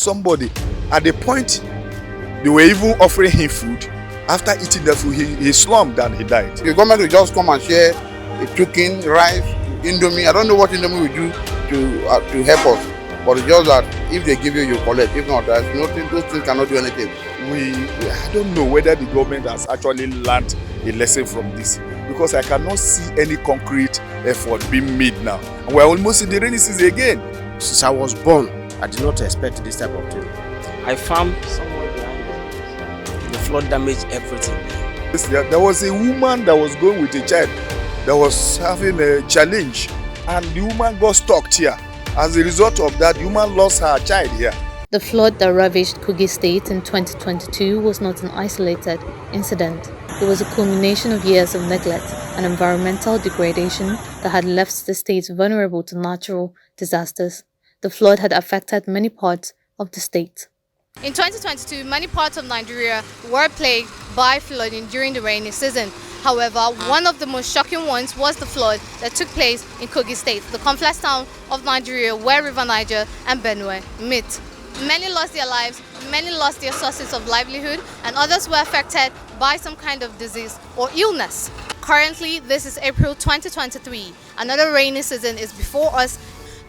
somebody at the point they were even offering him food. After eating the food, he slumped and he died. The government will just come and share a chicken, rice, Indomie. I don't know what Indomie will do to help us. But it's just that if they give you, you collect. If not, there's nothing. Those things cannot do anything. I don't know whether the government has actually learned a lesson from this, because I cannot see any concrete effort being made now. And we're almost in the rainy season again. Since I was born, I did not expect this type of thing. I farmed somewhere behind me. The flood damaged everything. There was a woman that was going with a child that was having a challenge, and the woman got stuck here. As a result of that, the woman lost her child here. The flood that ravaged Kogi State in 2022 was not an isolated incident. It was a culmination of years of neglect and environmental degradation that had left the state vulnerable to natural disasters. The flood had affected many parts of the state. In 2022, many parts of Nigeria were plagued by flooding during the rainy season. However, one of the most shocking ones was the flood that took place in Kogi State, the confluence town of Nigeria where River Niger and Benue meet. Many lost their lives, many lost their sources of livelihood, and others were affected by some kind of disease or illness. Currently, this is April 2023. Another rainy season is before us.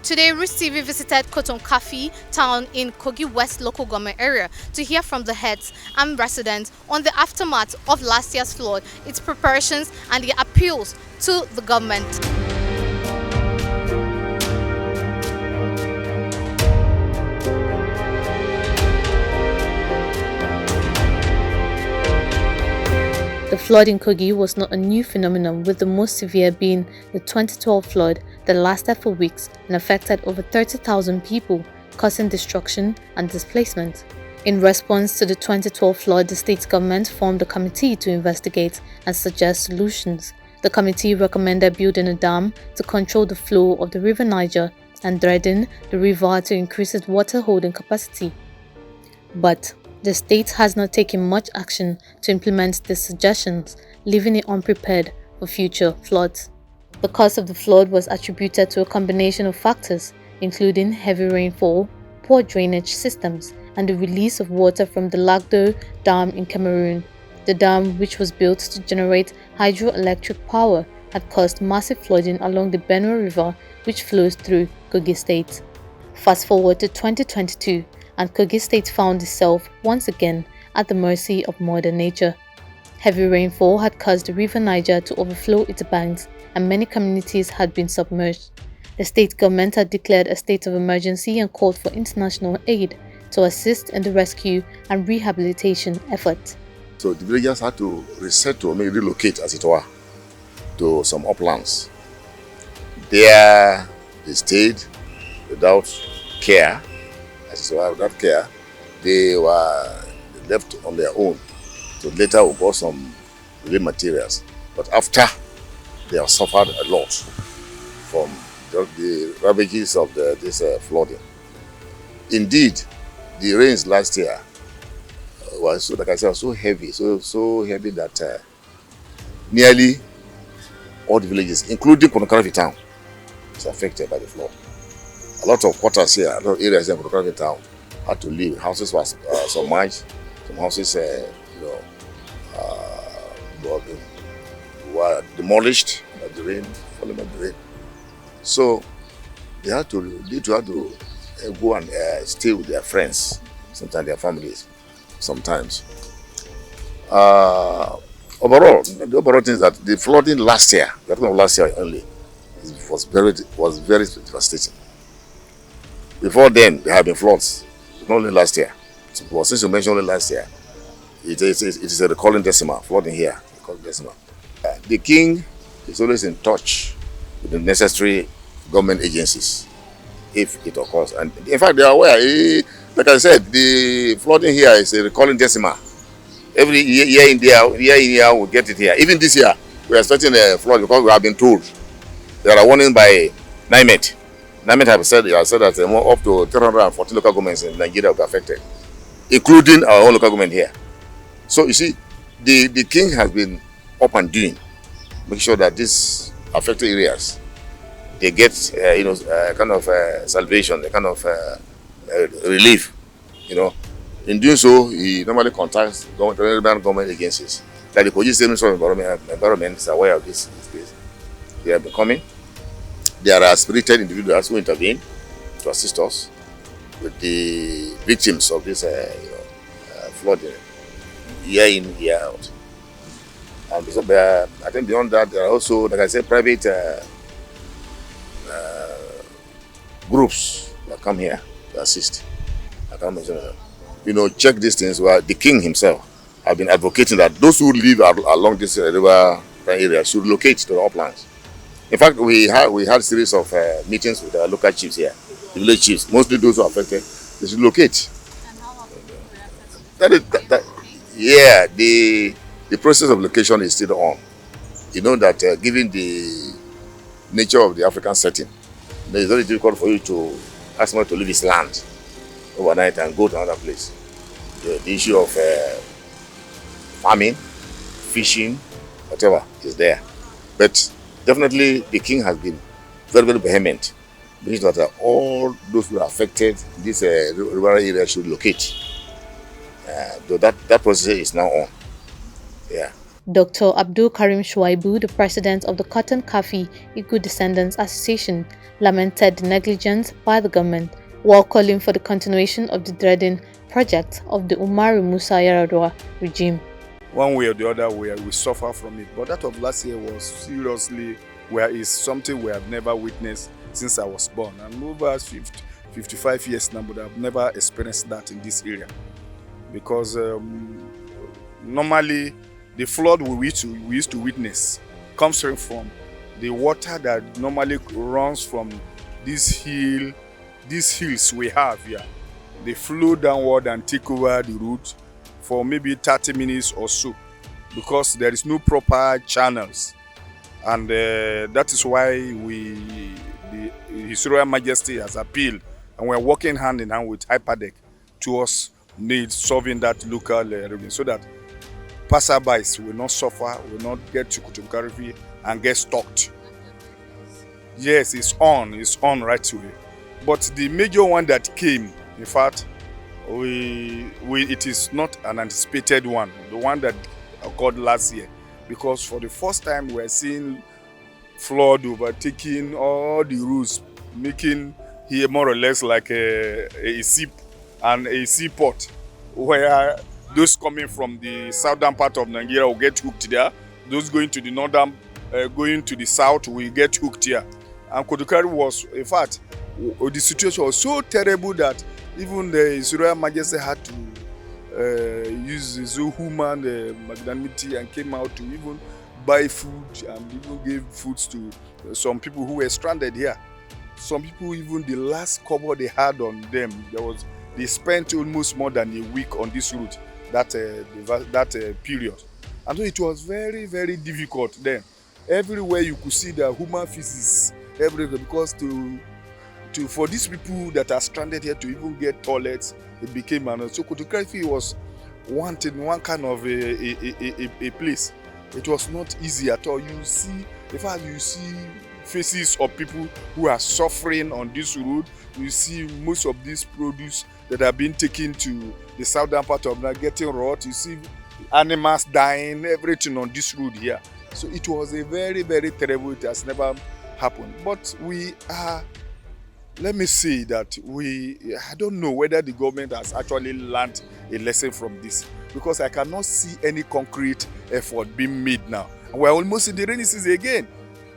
Today, Rootstv visited Kotonkafi town in Kogi West local government area to hear from the heads and residents on the aftermath of last year's flood, its preparations and the appeals to the government. The flood in Kogi was not a new phenomenon, with the most severe being the 2012 flood that lasted for weeks and affected over 30,000 people, causing destruction and displacement. In response to the 2012 flood, the state government formed a committee to investigate and suggest solutions. The committee recommended building a dam to control the flow of the River Niger and dredging the river to increase its water holding capacity. But the state has not taken much action to implement these suggestions, leaving it unprepared for future floods. The cause of the flood was attributed to a combination of factors, including heavy rainfall, poor drainage systems, and the release of water from the Lagdo Dam in Cameroon. The dam, which was built to generate hydroelectric power, had caused massive flooding along the Benue River, which flows through Kogi State. Fast forward to 2022, and Kogi State found itself once again at the mercy of Mother Nature. Heavy rainfall had caused the River Niger to overflow its banks, and many communities had been submerged. The state government had declared a state of emergency and called for international aid to assist in the rescue and rehabilitation efforts. So the villagers had to resettle, maybe relocate as it were, to some uplands. There they stayed without care. As it were, without care, they were left on their own. So later we bought some relief materials. But after they have suffered a lot from the ravages of this flooding. Indeed, the rains last year was, so, like I said, so heavy, so heavy that nearly all the villages, including Kogi town, was affected by the flood. A lot of quarters here, a lot of areas in Kogi town had to leave. Houses were submerged. Some houses, were demolished by the rain, falling by the rain. So they had to go and stay with their friends, sometimes their families, sometimes. Overall, the overall thing is that the flooding last year, we're talking about last year only, was very devastating. Before then, there had been floods, not only last year. So, since you mentioned only last year, it is a recalling decimal, flooding here, recalling decimal. The king is always in touch with the necessary government agencies, if it occurs. And in fact, they are aware. Like I said, the flooding here is a recalling decimal. Every year in there, we get it here. Even this year, we are expecting a flood because we have been told. There are warnings by NIMET. NIMET have said that up to 314 local governments in Nigeria will be affected, including our own local government here. So you see, the king has been up and doing, make sure that these affected areas, they get kind of salvation, a kind of relief You know, in doing so, he normally contacts government agencies. Like the Kogi State Ministry of Environment is aware of this case. They have been coming. There are spirited individuals who intervene to assist us with the victims of this flooding, year in, year out. And so, I think beyond that, there are also, like I said, private groups that come here to assist. I can't mention that. You know, check these things where the king himself have been advocating that those who live along this river area should locate to the uplands. In fact, we had a series of meetings with the local chiefs here, the village chiefs, mostly those who are affected. They should locate. Yeah, the process of location is still on. You know that given the nature of the African setting, it's very difficult for you to ask someone to leave his land overnight and go to another place. The issue of farming, fishing, whatever is there. But definitely the king has been very, very vehement, meaning that all those who are affected in this rural area should locate. Though that process is now on. Yeah. Dr. Abdul Karim Shuaibu, the president of the Cotton Kafi Igbo Descendants Association, lamented the negligence by the government while calling for the continuation of the dredging project of the Umaru Musa Yar'Adua regime. One way or the other, we suffer from it. But that of last year was seriously, is something we have never witnessed since I was born. And over 55 years now, but I've never experienced that in this area. Because normally, the flood we used to witness comes from the water that normally runs from these hills we have here. They flow downward and take over the road for maybe 30 minutes or so, because there is no proper channels. And that is why His Royal Majesty has appealed, and we're working hand in hand with Hyperdeck towards solving that local revenue, so that passerbys will not suffer, will not get to Kutumkarifi and get stuck. Yes, it's on right away. But the major one that came, in fact, it is not an anticipated one, the one that occurred last year, because for the first time we're seeing flood overtaking all the roads, making here more or less like a seaport, where those coming from the southern part of Nigeria will get hooked there. Those going to the northern, going to the south will get hooked here. And Kodukari was, in fact, the situation was so terrible that even His Royal Majesty had to use his human magnanimity and came out to even buy food and even gave foods to some people who were stranded here. Some people, even the last cover they had on them, they spent almost more than a week on this route, that period. And so it was very, very difficult then. Everywhere you could see the human feces everywhere, because for these people that are stranded here to even get toilets, it became so Kutukarifi was one kind of a place. It was not easy at all. You see faces of people who are suffering on this road. You see most of these produce that are being taken to the southern part of Nigeria getting rot. You see animals dying, everything on this road here. So it was a very, very terrible. It has never happened. But let me say that I don't know whether the government has actually learned a lesson from this, because I cannot see any concrete effort being made now. And we're almost in the rainy season again.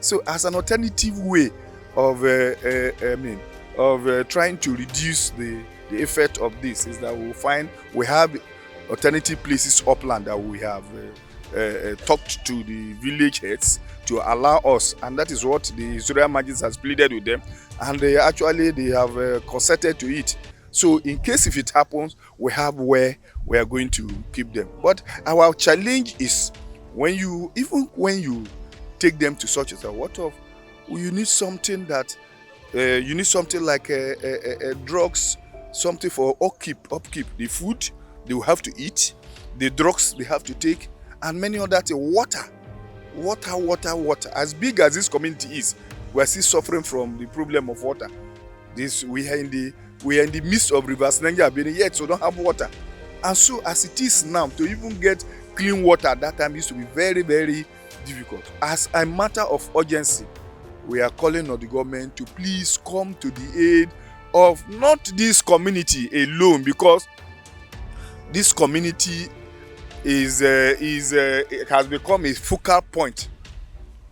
So as an alternative way of trying to reduce the effect of this is that we have alternative places upland that we have talked to the village heads to allow us, and that is what the His Royal Majesty has pleaded with them, and they have consented to it. So in case if it happens, we have where we are going to keep them. But our challenge is when you take them to such as you need something like drugs, something for upkeep. The food they will have to eat, the drugs they have to take, and many other things. Water. As big as this community is, we are still suffering from the problem of water. We are in the We are in the midst of rivers Niger, yet we don't have water. And so as it is now, to even get clean water at that time used to be very, very difficult. As a matter of urgency, we are calling on the government to please come to the aid of not this community alone, because this community it has become a focal point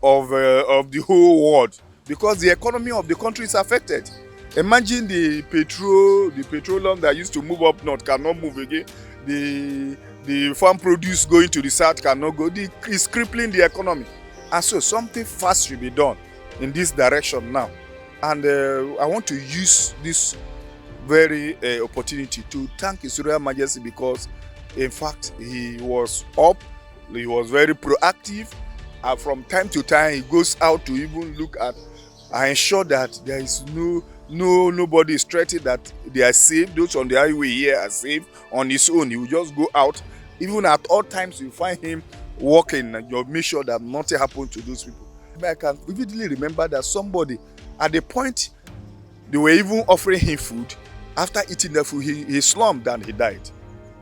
of the whole world, because the economy of the country is affected. Imagine the petroleum that used to move up north cannot move again. The farm produce going to the south cannot go. It's crippling the economy. And so something fast should be done in this direction now. And I want to use this very opportunity to thank His Royal Majesty, because in fact he was up, he was very proactive. From time to time he goes out to even look at and ensure that there is nobody is threatened, that they are safe. Those on the highway here are safe. On his own, he will just go out. Even at all times, you find him walking, and you'll make sure that nothing happens to those people. I can vividly remember that somebody, at the point they were even offering him food, after eating the food, he slumped and he died,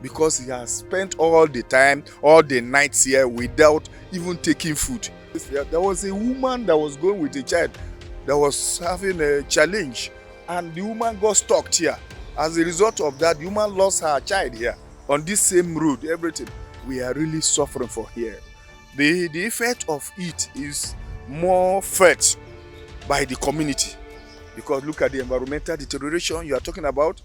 because he has spent all the time, all the nights here without even taking food. There was a woman that was going with a child that was having a challenge, and the woman got stuck here. As a result of that, the woman lost her child here on this same road. Everything we are really suffering for here. The effect of it is more felt by the community, because look at the environmental deterioration you are talking about.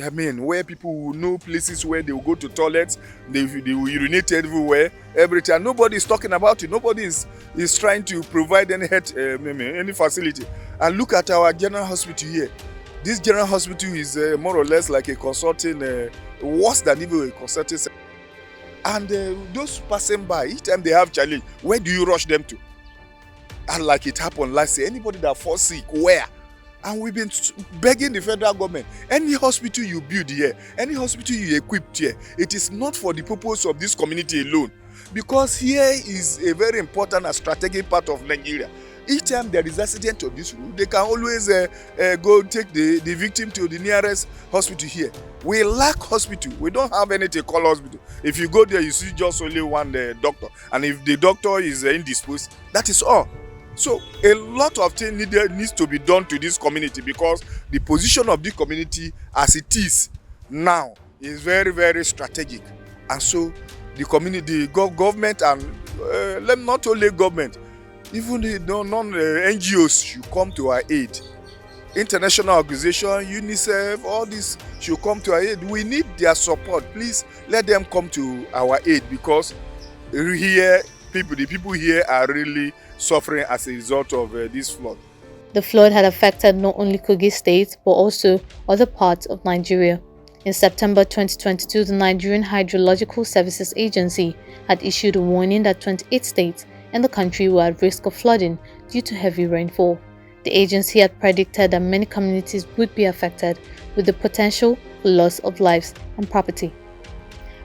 I mean, where people will know places where they will go to toilets, they will urinate everywhere, every time. Nobody is talking about it. Nobody is trying to provide any any facility. And look at our general hospital here. This general hospital is more or less like a consulting, worse than even a consulting center. And those passing by, each time they have challenge, where do you rush them to? And like it happened last year, anybody that falls sick, where? And we've been begging the federal government, any hospital you build here, any hospital you equip here, it is not for the purpose of this community alone. Because here is a very important and strategic part of Nigeria. Each time there is accident of this road, they can always go take the victim to the nearest hospital here. We lack hospital. We don't have anything called hospital. If you go there, you see just only one doctor. And if the doctor is indisposed, that is all. So a lot of things needs to be done to this community, because the position of the community as it is now is very, very strategic. And so the community, government, and not only government, even the non-NGOs should come to our aid. International organization, UNICEF, all this should come to our aid. We need their support. Please let them come to our aid, because here, the people here are really suffering as a result of this flood. The flood had affected not only Kogi State but also other parts of Nigeria. In September 2022, the Nigerian Hydrological Services Agency had issued a warning that 28 states in the country were at risk of flooding due to heavy rainfall. The agency had predicted that many communities would be affected, with the potential for loss of lives and property.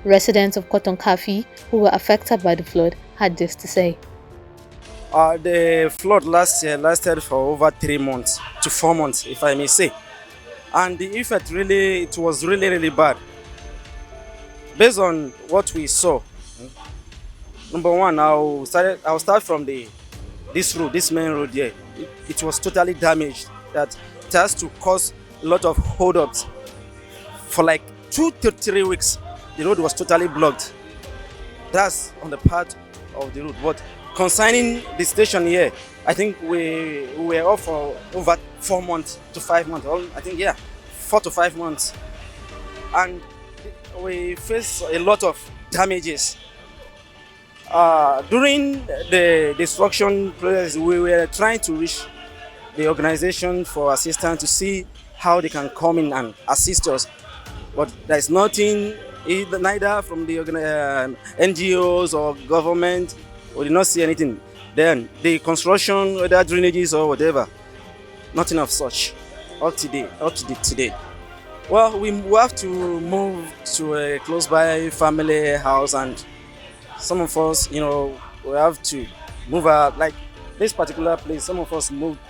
Residents of Cotton Kafi who were affected by the flood had this to say. The flood last year lasted for over 3 months to 4 months, if I may say. And the effect it was really bad. Based on what we saw, number one, I'll start from this main road here. It was totally damaged. That it has to cause a lot of hold-ups. For like 2 to 3 weeks, the road was totally blocked. That's on the part of the road. But concerning the station here, I think we were off for over 4 months to 5 months. I think, yeah, 4 to 5 months. And we faced a lot of damages. During the destruction process, we were trying to reach the organization for assistance to see how they can come in and assist us. But there's nothing, neither from the NGOs or government. We did not see anything. Then the construction, whether drainages or whatever, nothing of such up to today. Well, we have to move to a close by family house, and some of us, we have to move out. Like this particular place, some of us moved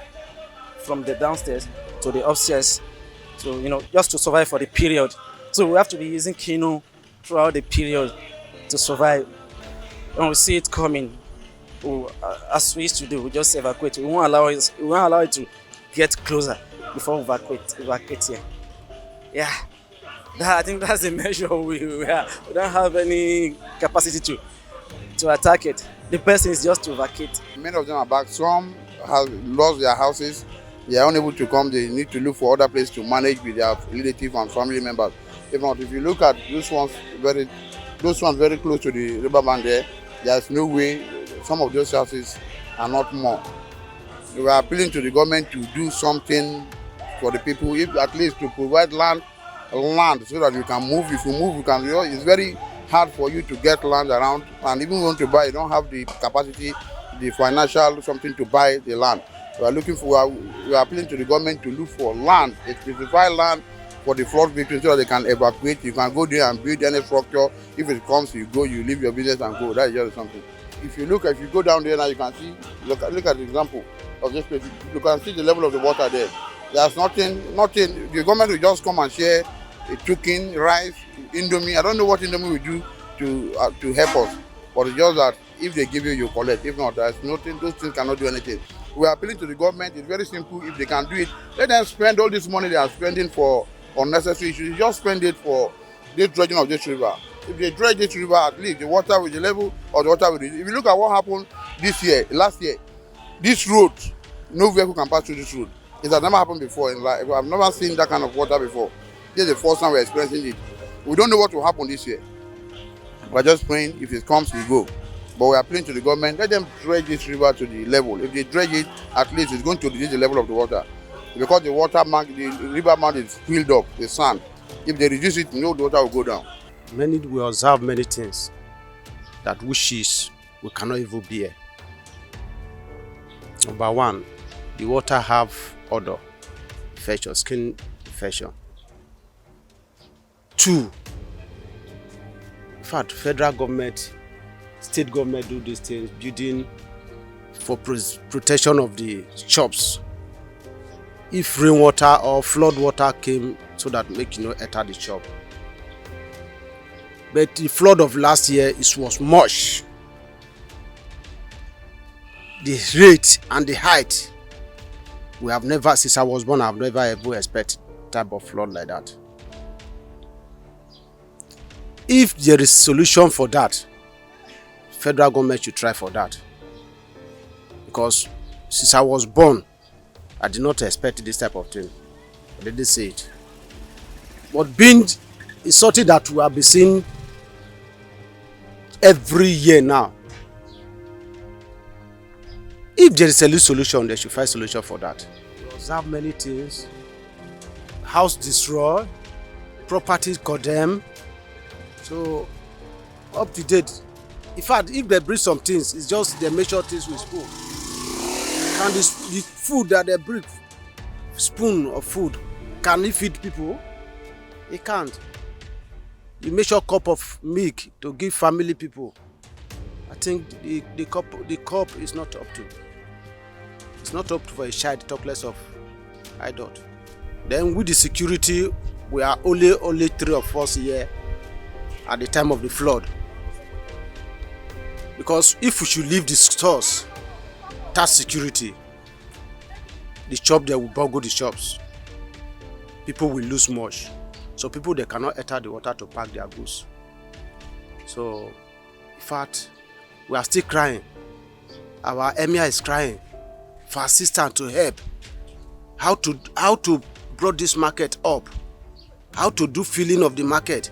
from the downstairs to the upstairs. So, just to survive for the period. So we have to be using Kino throughout the period to survive. When we see it coming, as we used to do, we just evacuate. We won't allow it to get closer before we evacuate here. Yeah. I think that's the measure we have. We don't have any capacity to attack it. The best thing is just to evacuate. Many of them are back. Some have lost their houses. They are unable to come. They need to look for other places to manage with their relatives and family members. If not, if you look at those ones very close to the riverbank there's no way some of those houses are not more. We are appealing to the government to do something for the people, if at least to provide land so that you can move. If you move, you can. It's very hard for you to get land around, and even want to buy, you don't have the capacity, the financial something to buy the land. We are appealing to the government to look for land, a specified land for the flood victims so that they can evacuate. You can go there and build any structure. If it comes, you go, you leave your business and go. That is just something. If you go down there now, you can see. Look at the example of this place. You can see the level of the water there. There's nothing. The government will just come and share a chicken, rice, indomie. I don't know what indomie will do to help us, but it's just that if they give you, you collect. If not, there's nothing. Those things cannot do anything. We are appealing to the government. It's very simple. If they can do it, let them spend all this money they are spending for unnecessary issues. Just spend it for this dredging of this river. If they dredge this river, at least the water with the level of the water with it. If you look at what happened last year, this road, no vehicle can pass through this road. It has never happened before in life. I've never seen that kind of water before. This is the first time we're experiencing it. We don't know what will happen this year. We're just praying if it comes, we go. But we are appealing to the government, let them dredge this river to the level. If they dredge it, at least it's going to reduce the level of the water. Because the river mouth is filled up, the sand. If they reduce it, the water will go down. We observe many things that wishes we cannot even bear. Number one, the water have odor, infection, skin infection. 2, in fact, federal government, state government do these things, building for protection of the shops. If rainwater or flood water came, so that make enter the shop. But the flood of last year, it was much. The rate and the height, we have never, since I was born, I've never ever expected type of flood like that. If there is solution for that, federal government should try for that. Because since I was born, I did not expect this type of thing. I didn't say it. But being it's something that we have been seeing every year now. If there is a solution, they should find solution for that. We observe many things. House destroyed, properties condemned. So up to date. In fact, if they bring some things, it's just they make sure things with spoon. And the food that they bring, spoon of food, can it feed people? It can't. You make sure cup of milk to give family people. I think the cup is not up to. It's not up to for a child, talk less of adult. Then with the security, we are only 3 of us here at the time of the flood. Because if we should leave the stores, that security, the shop there will boggle the shops. People will lose much. So people, they cannot enter the water to pack their goods. So, in fact, we are still crying. Our emir is crying for assistance to help. How to bring this market up. How to do filling of the market.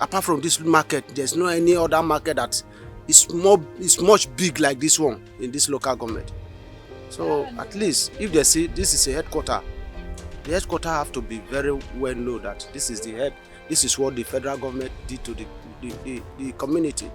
Apart from this market, there's no any other market that is much big like this one in this local government. So at least if they say this is a headquarter, the headquarter have to be very well known that this is the head. This is what the federal government did to the community.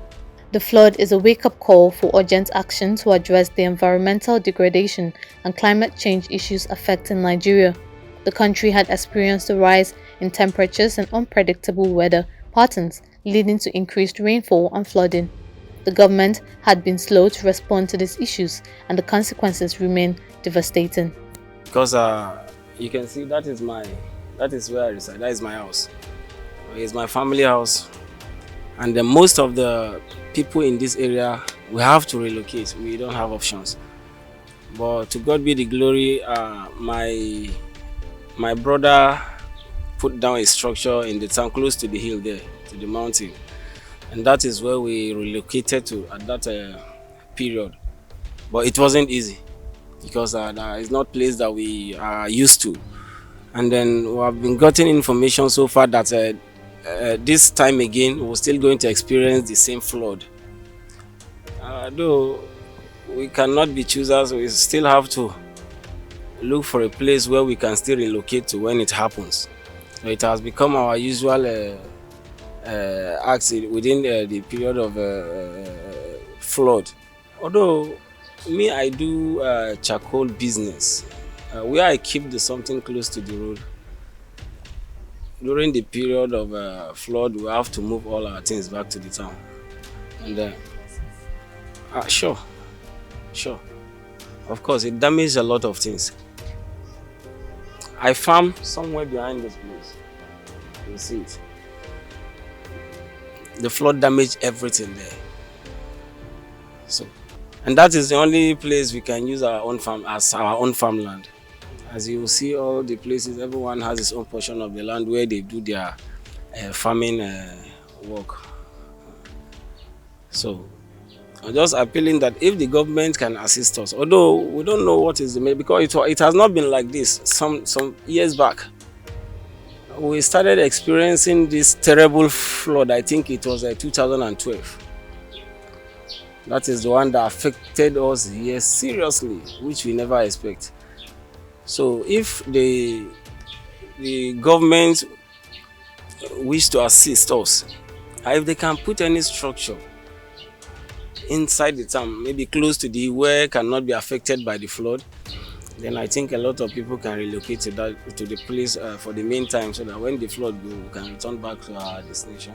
The flood is a wake-up call for urgent action to address the environmental degradation and climate change issues affecting Nigeria. The country had experienced a rise in temperatures and unpredictable weather patterns, leading to increased rainfall and flooding. The government had been slow to respond to these issues, and the consequences remain devastating. Because you can see that is my That is where I reside. That is my house. It's my family house. And then most of the people in this area, we have to relocate. We don't have options. But to God be the glory, my brother put down a structure in the town close to the hill there, to the mountain. And that is where we relocated to at that period. But it wasn't easy because that is not a place that we are used to. And then we have been getting information so far that this time again, we're still going to experience the same flood. Though we cannot be choosers, we still have to look for a place where we can still relocate to when it happens. So it has become our usual act within the period of flood. Although me, I do charcoal business. Where I keep something close to the road. During the period of flood, we have to move all our things back to the town. And sure. Of course, it damaged a lot of things. I farm somewhere behind this place. You see it. The flood damaged everything there. So, and that is the only place we can use our own farm as our own farmland. As you see, all the places, everyone has his own portion of the land where they do their farming work. So, I'm just appealing that if the government can assist us, although we don't know what is the main, because it has not been like this some years back. We started experiencing this terrible flood, I think it was 2012. That is the one that affected us here seriously, which we never expect. So if the government wish to assist us, if they can put any structure inside the town, maybe close to the where cannot be affected by the flood, then I think a lot of people can relocate to the place for the meantime, so that when the flood goes, we can return back to our destination.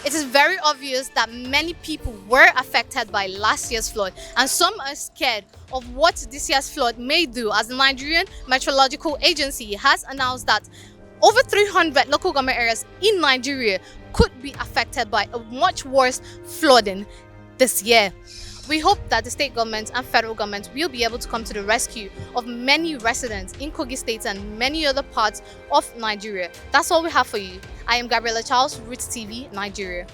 It is very obvious that many people were affected by last year's flood, and some are scared of what this year's flood may do, as the Nigerian Meteorological Agency has announced that over 300 local government areas in Nigeria could be affected by a much worse flooding this year. We hope that the state government and federal government will be able to come to the rescue of many residents in Kogi State and many other parts of Nigeria. That's all we have for you. I am Gabriela Charles, Rootstv, Nigeria.